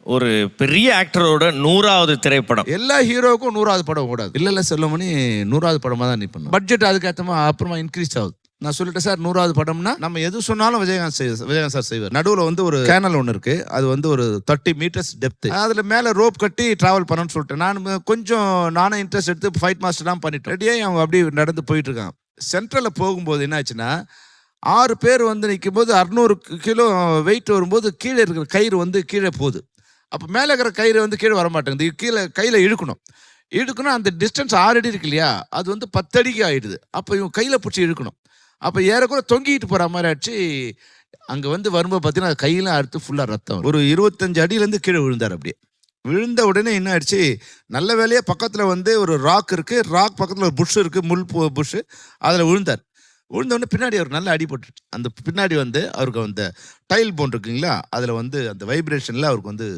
ஒரு பெரிய ஆக்டரோட 100வது திரைப்படம். எல்லா ஹீரோவுக்கும் 100வது படம் கூடாது. இல்ல செல்வமணி 100வது படமா தான் நீ பண்ணணும். பட்ஜெட் அதுக்கேற்றமா அப்புறமா இன்க்ரீஸ் ஆகுது. நான் சொல்லிட்டேன் சார் 100வது படம்னா நம்ம எது சொன்னாலும் விஜயகாந்த் சார் செய்வார். நடுவில் வந்து ஒரு சேனல் ஒன்று இருக்கு. அது வந்து ஒரு 30 மீட்டர்ஸ் டெப்த். அதில் மேலே ரோப் கட்டி டிராவல் பண்ணணும்னு சொல்லிட்டேன். நான் கொஞ்சம் நானும் இன்ட்ரெஸ்ட் எடுத்து ஃபைட் மாஸ்டர்லாம் பண்ணிட்டேன். ரெடியாக அவங்க அப்படியே நடந்து போயிட்டு இருக்காங்க. சென்ட்ரலில் போகும்போது என்ன ஆச்சுன்னா 6 பேர் வந்து நிற்கும் போது 600 கிலோ வெயிட் வரும்போது கீழே இருக்கிற கயிறு வந்து கீழே போகுது. அப்போ மேலே இருக்கிற கயிறு வந்து கீழே வர மாட்டேங்குது. கீழே கையில் இழுக்கணும். அந்த டிஸ்டன்ஸ் 6 அடி இருக்கு இல்லையா, அது வந்து 10 அடிக்கு ஆகிடுது. அப்போ இவங்க கையில் பிடிச்சி இழுக்கணும். அப்போ ஏறக்கூட தொங்கிட்டு போகிற மாதிரி ஆச்சு. அங்கே வந்து வரும்போது பார்த்தீங்கன்னா கையெல்லாம் அறுத்து ஃபுல்லாக ரத்தம். ஒரு 25 அடியிலேருந்து கீழே விழுந்தார். அப்படியே விழுந்த உடனே என்ன ஆயிடுச்சு, நல்ல வேலையாக பக்கத்தில் வந்து ஒரு ராக் இருக்குது. ராக் பக்கத்தில் ஒரு புஷ் இருக்குது, முள் புஷ். அதில் விழுந்தார். விழுந்தோடனே பின்னாடி அவர் நல்ல அடிபட்டுருச்சு. அந்த பின்னாடி வந்து அவருக்கு அந்த டைல் போன் இருக்குங்களா, அதில் வந்து அந்த வைப்ரேஷனில் அவருக்கு வந்து